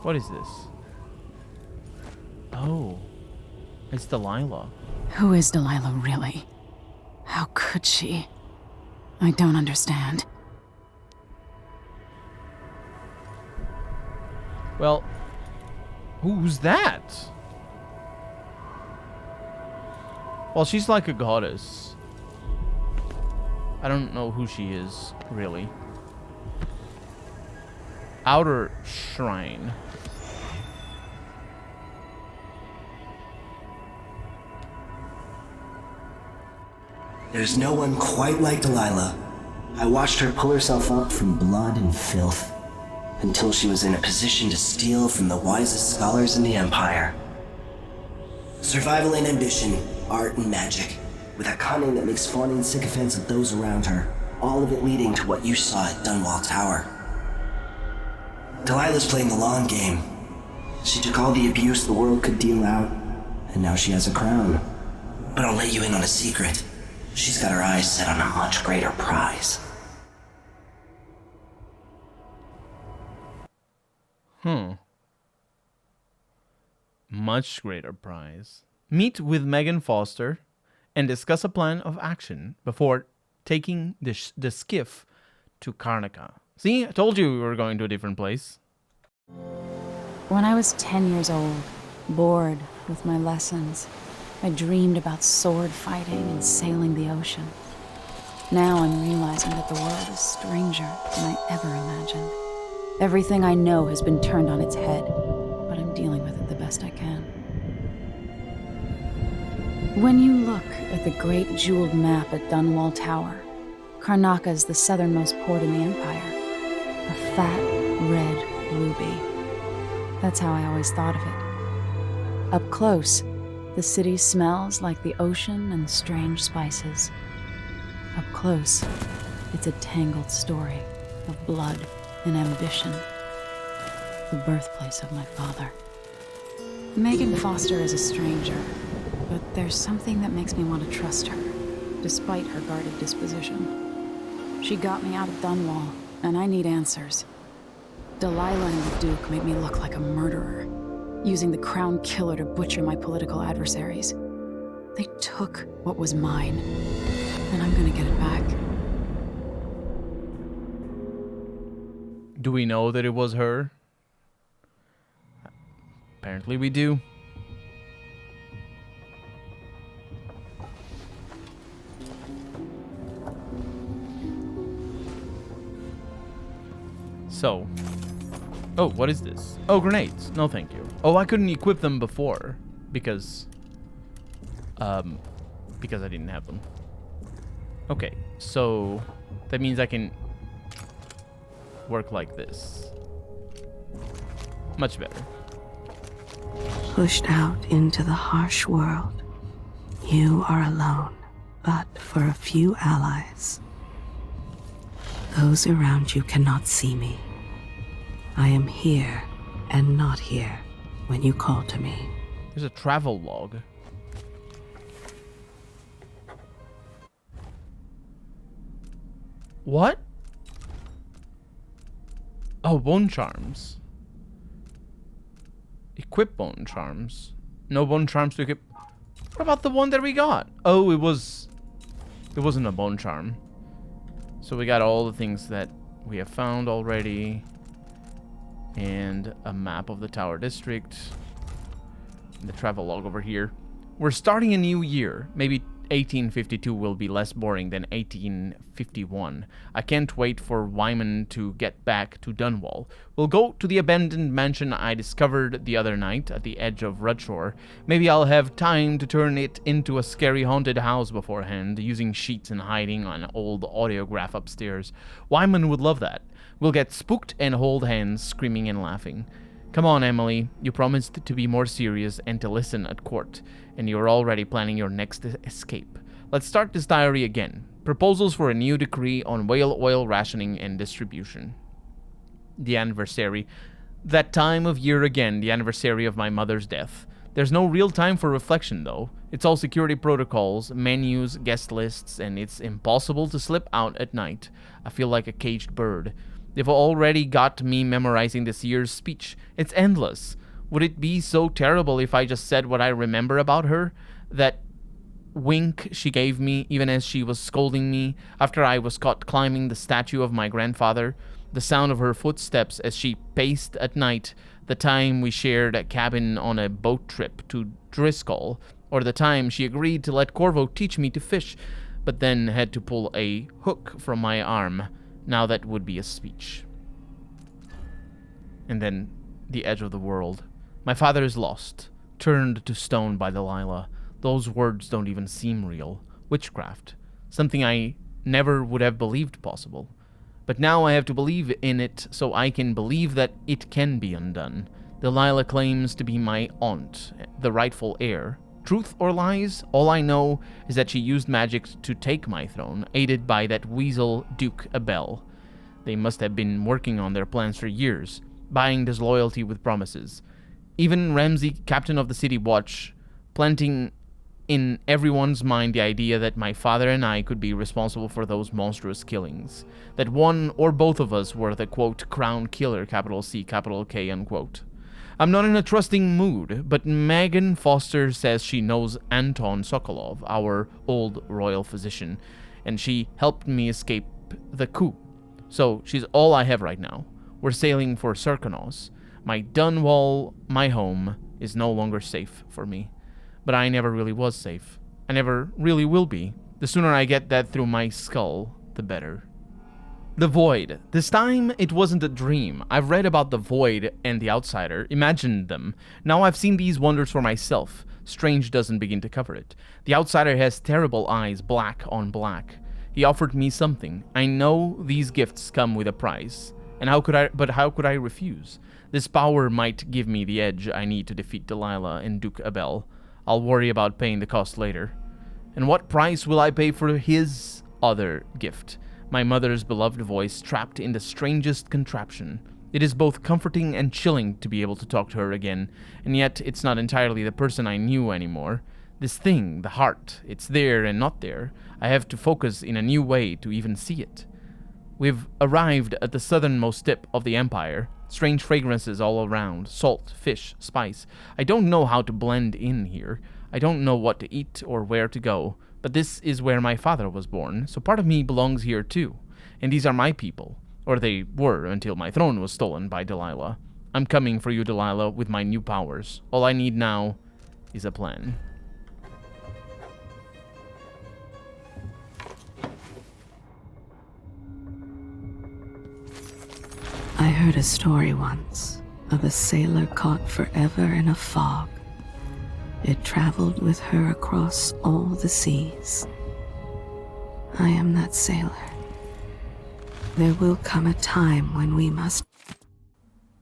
What is this? Oh, it's Delilah. Who is Delilah, really? How could she? I don't understand. Well, who's that? Well, she's like a goddess. I don't know who she is, really. Outer Shrine. There's no one quite like Delilah. I watched her pull herself up from blood and filth until she was in a position to steal from the wisest scholars in the Empire. Survival and ambition, art and magic, with a cunning that makes fawning sycophants of those around her, all of it leading to what you saw at Dunwall Tower. Delilah's playing the long game. She took all the abuse the world could deal out, and now she has a crown. But I'll let you in on a secret. She's got her eyes set on a much greater prize. Much greater prize. Meet with Megan Foster and discuss a plan of action before taking the skiff to Karnaka. See, I told you we were going to a different place. When I was 10 years old, bored with my lessons, I dreamed about sword fighting and sailing the ocean. Now I'm realizing that the world is stranger than I ever imagined. Everything I know has been turned on its head, but I'm dealing with it the best I can. When you look at the great jeweled map at Dunwall Tower, Karnaka is the southernmost port in the Empire. A fat, red ruby. That's how I always thought of it. Up close, the city smells like the ocean and strange spices. Up close, it's a tangled story of blood and ambition. The birthplace of my father. Megan Foster is a stranger, but there's something that makes me want to trust her, despite her guarded disposition. She got me out of Dunwall, and I need answers. Delilah and the Duke made me look like a murderer, using the crown killer to butcher my political adversaries. They took what was mine, and I'm gonna get it back. Do we know that it was her? Apparently we do. So. Oh, what is this? Oh, grenades. No, thank you. Oh, I couldn't equip them before because I didn't have them. Okay, so that means I can work like this. Much better. Pushed out into the harsh world, you are alone, but for a few allies. Those around you cannot see me. I am here and not here when you call to me. There's a travel log. What? Oh, bone charms. Equip bone charms. No bone charms to equip. What about the one that we got? Oh, it wasn't a bone charm. So we got all the things that we have found already. And a map of the Tower District. And the travel log over here. We're starting a new year. Maybe 1852 will be less boring than 1851. I can't wait for Wyman to get back to Dunwall. We'll go to the abandoned mansion I discovered the other night at the edge of Rudshore. Maybe I'll have time to turn it into a scary haunted house beforehand, using sheets and hiding an old audiograph upstairs. Wyman would love that. We'll get spooked and hold hands, screaming and laughing. Come on, Emily. You promised to be more serious and to listen at court, and you're already planning your next escape. Let's start this diary again. Proposals for a new decree on whale oil rationing and distribution. The anniversary. That time of year again, the anniversary of my mother's death. There's no real time for reflection, though. It's all security protocols, menus, guest lists, and it's impossible to slip out at night. I feel like a caged bird. They've already got me memorizing this year's speech. It's endless. Would it be so terrible if I just said what I remember about her? That wink she gave me even as she was scolding me after I was caught climbing the statue of my grandfather, the sound of her footsteps as she paced at night, the time we shared a cabin on a boat trip to Driscoll, or the time she agreed to let Corvo teach me to fish, but then had to pull a hook from my arm. Now that would be a speech. And then the edge of the world. My father is lost, turned to stone by Delilah. Those words don't even seem real. Witchcraft. Something I never would have believed possible. But now I have to believe in it so I can believe that it can be undone. Delilah claims to be my aunt, the rightful heir. Truth or lies? All I know is that she used magic to take my throne, aided by that weasel Duke Abel. They must have been working on their plans for years, buying disloyalty with promises. Even Ramsey, captain of the city watch, planting in everyone's mind the idea that my father and I could be responsible for those monstrous killings. That one or both of us were the, quote, crown killer, capital C, capital K, unquote. I'm not in a trusting mood, but Megan Foster says she knows Anton Sokolov, our old royal physician, and she helped me escape the coup. So she's all I have right now. We're sailing for Serkonos. My Dunwall, my home, is no longer safe for me. But I never really was safe. I never really will be. The sooner I get that through my skull, the better. The Void. This time, it wasn't a dream. I've read about the Void and the Outsider, imagined them. Now I've seen these wonders for myself. Strange doesn't begin to cover it. The Outsider has terrible eyes, black on black. He offered me something. I know these gifts come with a price. And how could I refuse? This power might give me the edge I need to defeat Delilah and Duke Abel. I'll worry about paying the cost later. And what price will I pay for his other gift? My mother's beloved voice trapped in the strangest contraption. It is both comforting and chilling to be able to talk to her again, and yet it's not entirely the person I knew anymore. This thing, the heart, it's there and not there. I have to focus in a new way to even see it. We've arrived at the southernmost tip of the empire. Strange fragrances all around, salt, fish, spice. I don't know how to blend in here. I don't know what to eat or where to go. But this is where my father was born, so part of me belongs here too. And these are my people. Or they were until my throne was stolen by Delilah. I'm coming for you, Delilah, with my new powers. All I need now is a plan. I heard a story once of a sailor caught forever in a fog. It traveled with her across all the seas. I am that sailor. There will come a time when we must...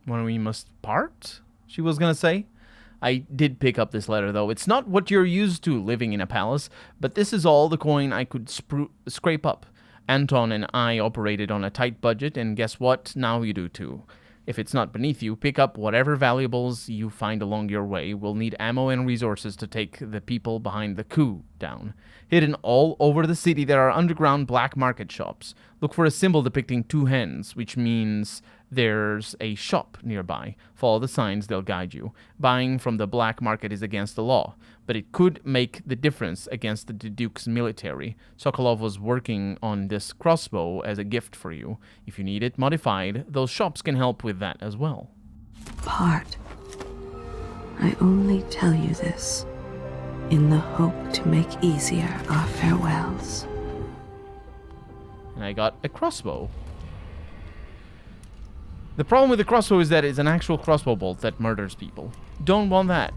When we must part? She was gonna say. I did pick up this letter, though. It's not what you're used to living in a palace, but this is all the coin I could scrape up. Anton and I operated on a tight budget, and guess what? Now you do too. If it's not beneath you, pick up whatever valuables you find along your way. We'll need ammo and resources to take the people behind the coup down. Hidden all over the city, there are underground black market shops. Look for a symbol depicting two hands, which means there's a shop nearby. Follow the signs, they'll guide you. Buying from the black market is against the law, but it could make the difference against the Duke's military. Sokolov was working on this crossbow as a gift for you. If you need it modified, those shops can help with that as well. Part. I only tell you this in the hope to make easier our farewells. And I got a crossbow. The problem with the crossbow is that it's an actual crossbow bolt that murders people. Don't want that.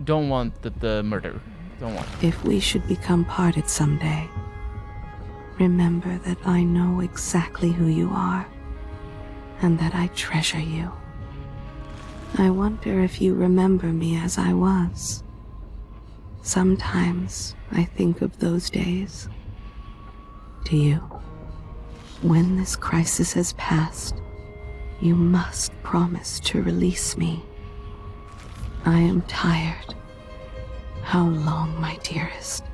Don't want the murder. Don't want it. If we should become parted someday, remember that I know exactly who you are, and that I treasure you. I wonder if you remember me as I was. Sometimes I think of those days. Do you? When this crisis has passed, you must promise to release me. I am tired. How long, my dearest?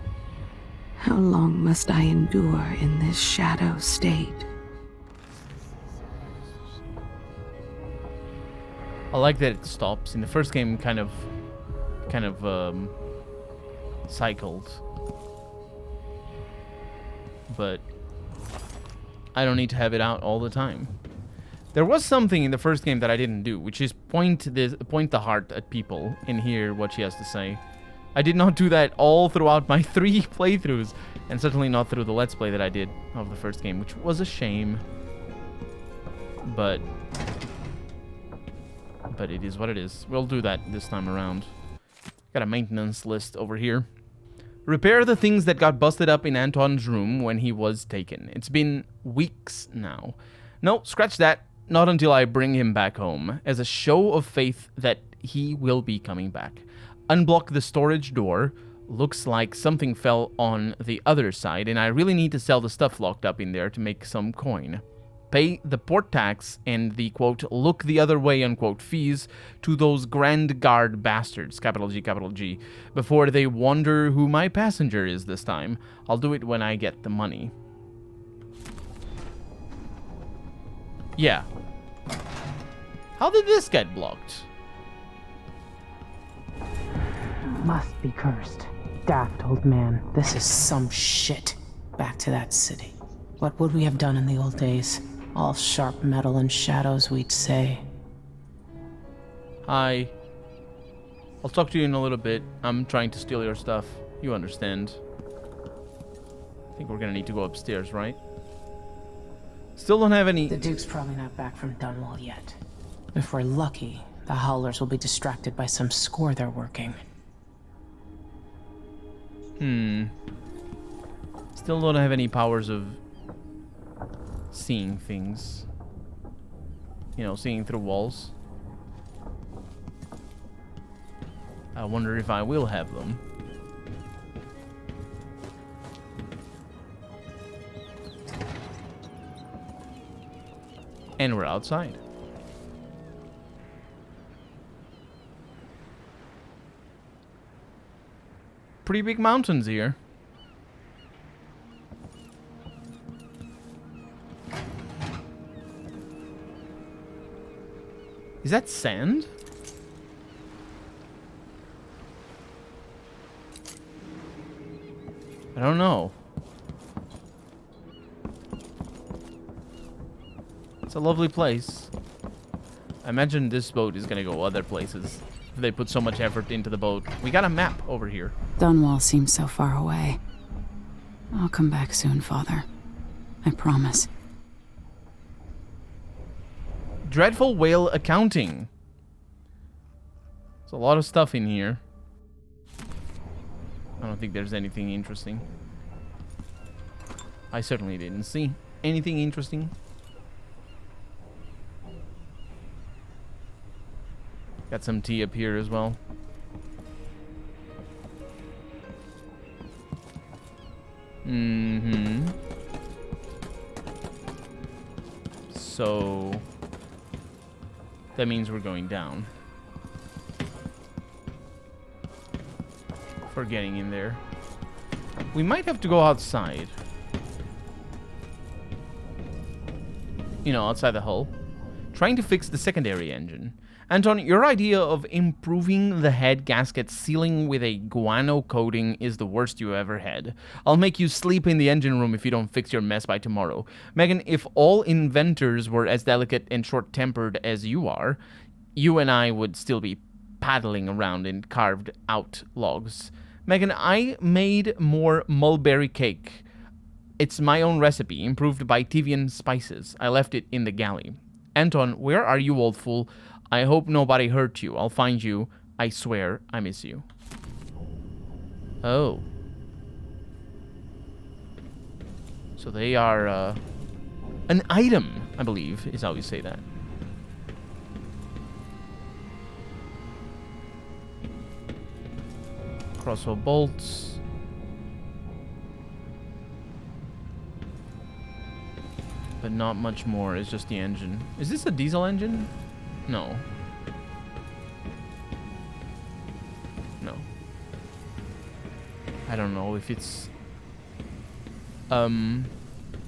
How long must I endure in this shadow state? I like that it stops. In the first game, kind of cycled. But I don't need to have it out all the time. There was something in the first game that I didn't do, which is point the heart at people and hear what she has to say. I did not do that all throughout my 3 playthroughs, and certainly not through the Let's Play that I did of the first game, which was a shame. But it is what it is. We'll do that this time around. Got a maintenance list over here. Repair the things that got busted up in Anton's room when he was taken. It's been weeks now. No, scratch that. Not until I bring him back home, as a show of faith that he will be coming back. Unblock the storage door. Looks like something fell on the other side, and I really need to sell the stuff locked up in there to make some coin. Pay the port tax and the, quote, look the other way, unquote, fees to those Grand Guard bastards, capital G, before they wonder who my passenger is this time. I'll do it when I get the money. Yeah. How did this get blocked? Must be cursed. Daft old man. This is some shit. Back to that city. What would we have done in the old days? All sharp metal and shadows, we'd say. Hi. I'll talk to you in a little bit. I'm trying to steal your stuff. You understand. I think we're gonna need to go upstairs, right? Still don't have any... The Duke's probably not back from Dunwall yet. If we're lucky, the Howlers will be distracted by some score they're working. Still don't have any powers of seeing things. You know, seeing through walls. I wonder if I will have them. And we're outside. Pretty big mountains here. Is that sand? I don't know. It's a lovely place. I imagine this boat is gonna go other places. If they put so much effort into the boat. We got a map over here. Dunwall seems so far away. I'll come back soon, Father. I promise. Dreadful Whale Accounting. There's a lot of stuff in here. I don't think there's anything interesting. I certainly didn't see anything interesting. Got some tea up here as well. So that means we're going down. For getting in there. We might have to go outside. You know, outside the hull. Trying to fix the secondary engine. Anton, your idea of improving the head gasket sealing with a guano coating is the worst you ever had. I'll make you sleep in the engine room if you don't fix your mess by tomorrow. Megan, if all inventors were as delicate and short-tempered as you are, you and I would still be paddling around in carved out logs. Megan, I made more mulberry cake. It's my own recipe, improved by Tivian spices. I left it in the galley. Anton, where are you, old fool? I hope nobody hurt you. I'll find you. I swear I miss you. Oh. So they are, an item, I believe, is how you say that. Crossbow bolts. But not much more. It's just the engine. Is this a diesel engine? No. No. I don't know if it's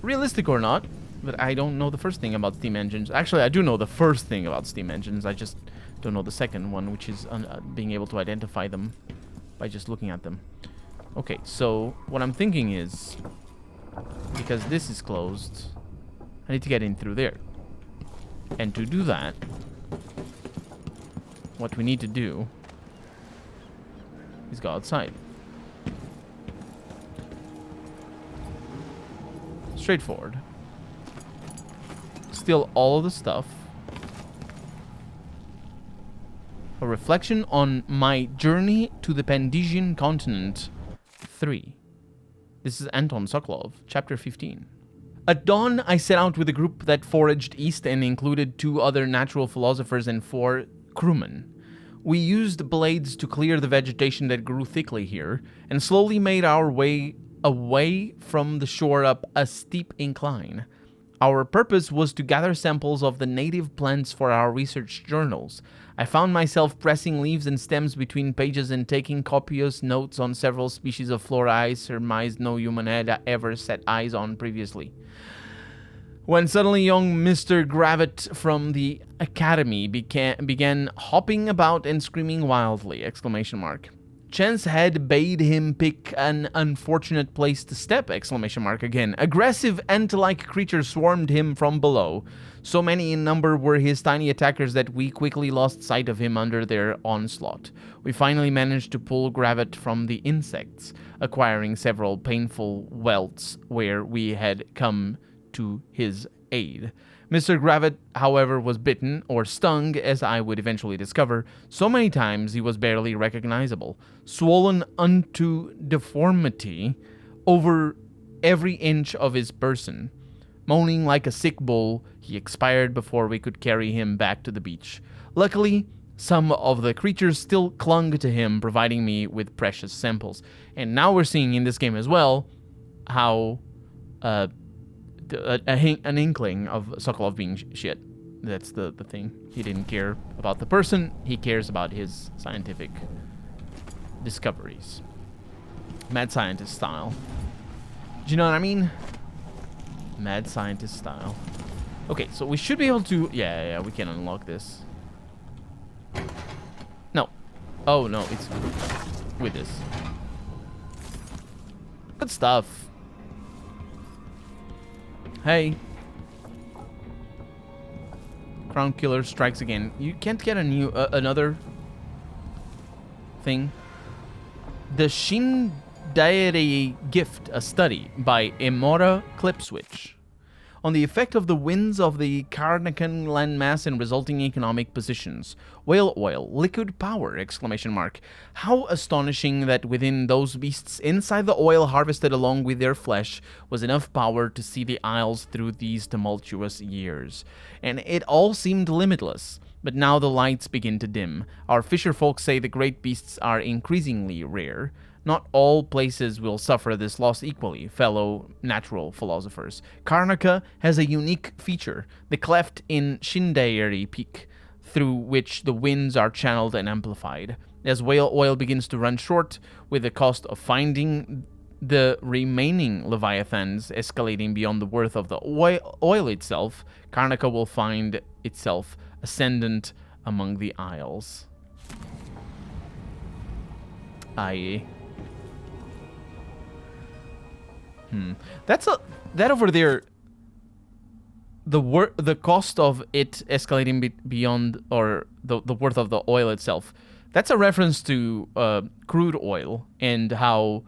realistic or not. But I don't know the first thing about steam engines. Actually, I do know the first thing about steam engines. I just don't know the second one, which is being able to identify them by just looking at them. Okay, so what I'm thinking is, because this is closed, I need to get in through there. And to do that, what we need to do is go outside. Straightforward. Steal all of the stuff. A reflection on my journey to the Pandesian continent 3. This is Anton Sokolov, chapter 15. At dawn, I set out with a group that foraged east and included 2 other natural philosophers and 4 crewmen. We used blades to clear the vegetation that grew thickly here, and slowly made our way away from the shore up a steep incline. Our purpose was to gather samples of the native plants for our research journals. I found myself pressing leaves and stems between pages and taking copious notes on several species of flora I surmised no human had ever set eyes on previously. When suddenly young Mr. Gravett from the academy began hopping about and screaming wildly! ! Chance had bade him pick an unfortunate place to step! Again. Aggressive ant-like creatures swarmed him from below. So many in number were his tiny attackers that we quickly lost sight of him under their onslaught. We finally managed to pull Gravett from the insects, acquiring several painful welts where we had come to his aid. Mr. Gravett, however, was bitten, or stung, as I would eventually discover, so many times he was barely recognizable, swollen unto deformity over every inch of his person. Moaning like a sick bull, he expired before we could carry him back to the beach. Luckily, some of the creatures still clung to him, providing me with precious samples. And now we're seeing in this game as well how an inkling of Sokolov being shit. That's the thing. He didn't care about the person. He cares about his scientific discoveries. Mad scientist style. Do you know what I mean? Mad scientist style. Okay, so we should be able to... Yeah, we can unlock this. No. Oh, no, it's with this. Good stuff. Hey. Crown Killer strikes again. You can't get a new... another thing. The Shindairi Gift, a study by Emora Clipswitch on the effect of the winds of the Karnakan landmass and resulting economic positions. Whale oil, liquid power, ! How astonishing that within those beasts, inside the oil harvested along with their flesh, was enough power to see the Isles through these tumultuous years. And it all seemed limitless. But now the lights begin to dim. Our fisher folk say the great beasts are increasingly rare. Not all places will suffer this loss equally, fellow natural philosophers. Karnaka has a unique feature, the cleft in Shindairi Peak, through which the winds are channeled and amplified. As whale oil begins to run short, with the cost of finding the remaining leviathans escalating beyond the worth of the oil itself, Karnaka will find itself ascendant among the Isles. Aye. That over there. The cost of it escalating beyond, or the worth of the oil itself. That's a reference to crude oil and how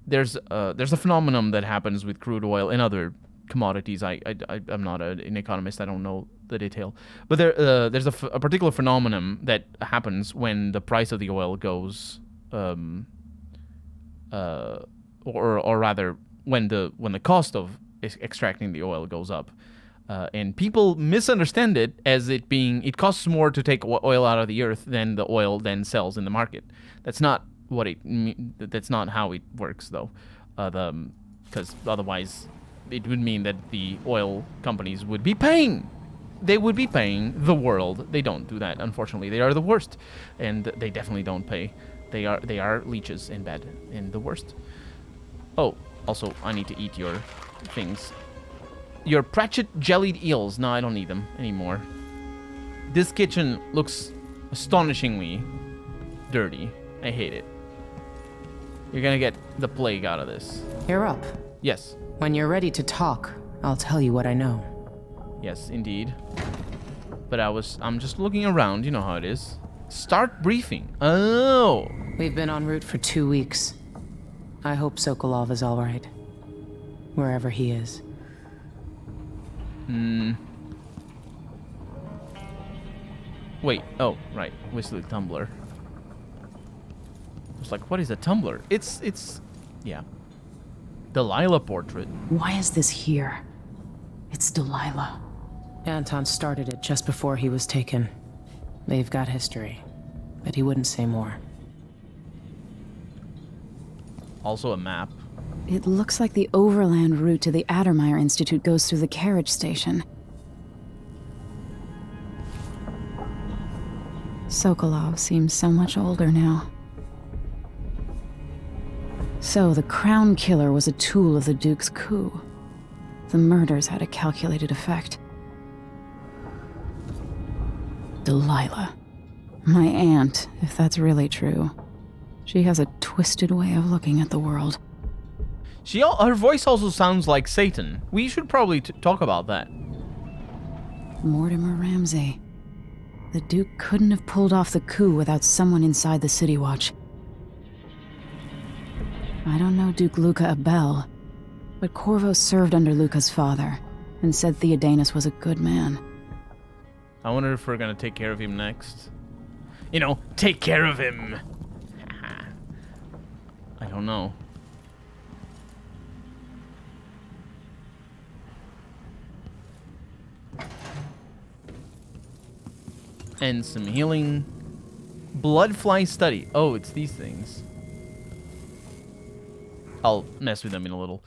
there's a phenomenon that happens with crude oil and other commodities. I'm not an economist. I don't know the detail, but there's a particular phenomenon that happens when the price of the oil goes, or rather, when the cost of extracting the oil goes up, and people misunderstand it as it costs more to take oil out of the earth than the oil then sells in the market. That's not that's not how it works, though, because otherwise it would mean that the oil companies would be paying. They would be paying the world. They don't do that, unfortunately. They are the worst, and they definitely don't pay. They are leeches and bad and the worst. Oh. Also, I need to eat your things. Your Pratchett jellied eels. No, I don't need them anymore. This kitchen looks astonishingly dirty. I hate it. You're gonna get the plague out of this. You're up. Yes. When you're ready to talk, I'll tell you what I know. Yes, indeed. But I'm just looking around, you know how it is. Start briefing. Oh! We've been en route for 2 weeks. I hope Sokolov is alright. Wherever he is. Wait, oh, right. Whistling Tumbler. It's like, what is a tumbler? It's, yeah. Delilah portrait. Why is this here? It's Delilah. Anton started it just before he was taken. They've got history, but he wouldn't say more. Also a map. It looks like the overland route to the Addermeyer Institute goes through the carriage station. Sokolov seems so much older now. So the Crown Killer was a tool of the Duke's coup. The murders had a calculated effect. Delilah. My aunt, if that's really true. She has a twisted way of looking at the world. Her voice also sounds like Satan. We should probably talk about that. Mortimer Ramsey. The Duke couldn't have pulled off the coup without someone inside the City Watch. I don't know Duke Luca Abel, but Corvo served under Luca's father and said Theodanis was a good man. I wonder if we're gonna take care of him next. You know, take care of him. I don't know. And some healing. Bloodfly study. Oh, it's these things. I'll mess with them in a little.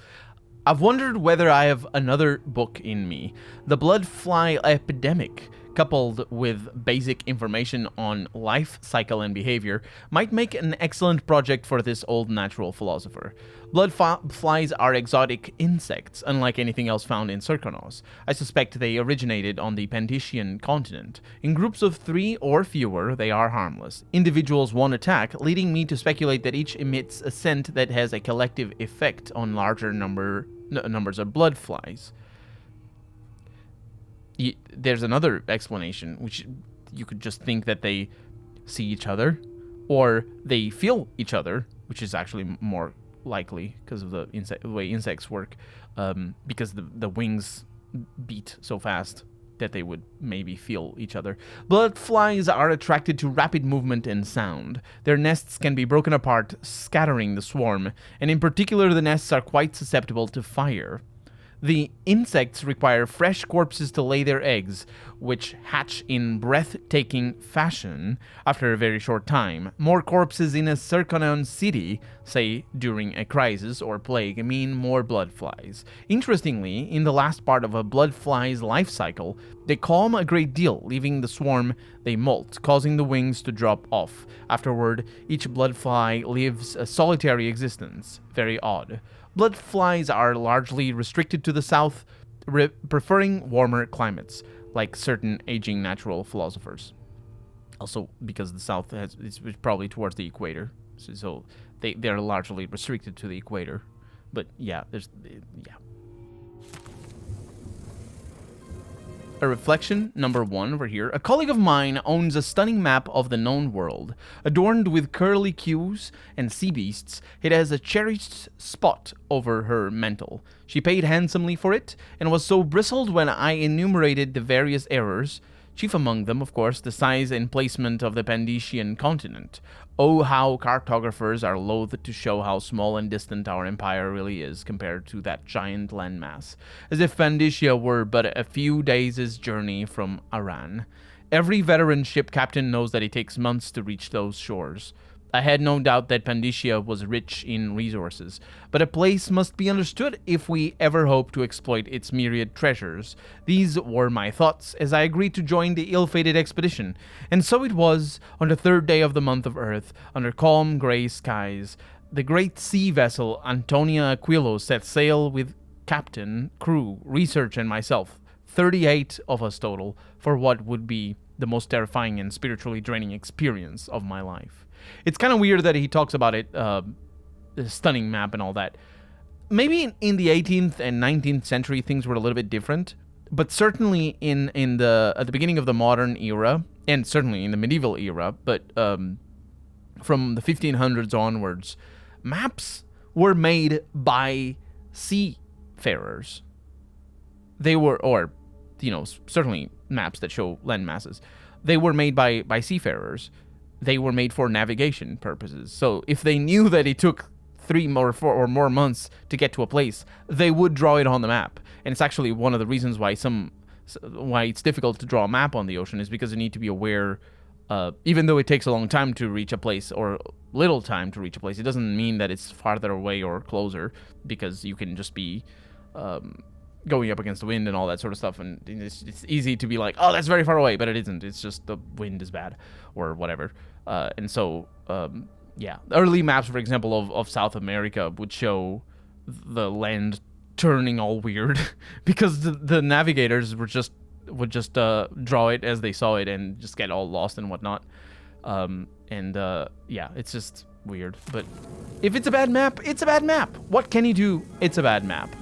I've wondered whether I have another book in me. The bloodfly epidemic, coupled with basic information on life cycle and behavior, might make an excellent project for this old natural philosopher. Bloodflies are exotic insects, unlike anything else found in Serkonos. I suspect they originated on the Pandician continent. In groups of 3 or fewer, they are harmless. Individuals won't attack, leading me to speculate that each emits a scent that has a collective effect on larger numbers of bloodflies. There's another explanation, which you could just think that they see each other, or they feel each other, which is actually more likely because of the way insects work, because the wings beat so fast that they would maybe feel each other. Bloodflies are attracted to rapid movement and sound. Their nests can be broken apart, scattering the swarm, and in particular the nests are quite susceptible to fire. The insects require fresh corpses to lay their eggs, which hatch in breathtaking fashion after a very short time. More corpses in a Serkonon city, say during a crisis or plague, mean more bloodflies. Interestingly, in the last part of a bloodfly's life cycle, they calm a great deal, leaving the swarm they molt, causing the wings to drop off. Afterward, each bloodfly lives a solitary existence. Very odd. Bloodflies are largely restricted to the south, preferring warmer climates, like certain aging natural philosophers. Also, because the south is probably towards the equator, so they're largely restricted to the equator. But yeah, yeah. A reflection, number 1 over here. A colleague of mine owns a stunning map of the known world. Adorned with curly cues and sea beasts, it has a cherished spot over her mantle. She paid handsomely for it, and was so bristled when I enumerated the various errors, chief among them, of course, the size and placement of the Pandician continent. Oh, how cartographers are loath to show how small and distant our empire really is compared to that giant landmass, as if Pandicia were but a few days' journey from Aran. Every veteran ship captain knows that it takes months to reach those shores. I had no doubt that Pandicia was rich in resources, but a place must be understood if we ever hope to exploit its myriad treasures. These were my thoughts as I agreed to join the ill-fated expedition, and so it was, on the 3rd day of the month of Earth, under calm grey skies, the great sea vessel Antonia Aquilo set sail with captain, crew, research, and myself. 38 of us total for what would be the most terrifying and spiritually draining experience of my life. It's kind of weird that he talks about it, the stunning map and all that. Maybe in the 18th and 19th century things were a little bit different, but certainly at the beginning of the modern era, and certainly in the medieval era, but from the 1500s onwards, maps were made by seafarers. They were, or, certainly maps that show land masses. They were made by seafarers. They were made for navigation purposes. So if they knew that it took 3 or 4 or more months to get to a place, they would draw it on the map. And it's actually one of the reasons why it's difficult to draw a map on the ocean, is because you need to be aware. Even though it takes a long time to reach a place, or little time to reach a place, it doesn't mean that it's farther away or closer, because you can just be going up against the wind and all that sort of stuff, and it's easy to be like, oh, that's very far away, but it isn't. It's just the wind is bad or whatever. And so, early maps, for example, of South America would show the land turning all weird because the navigators would just draw it as they saw it and just get all lost and whatnot. It's just weird. But if it's a bad map, it's a bad map. What can you do? It's a bad map.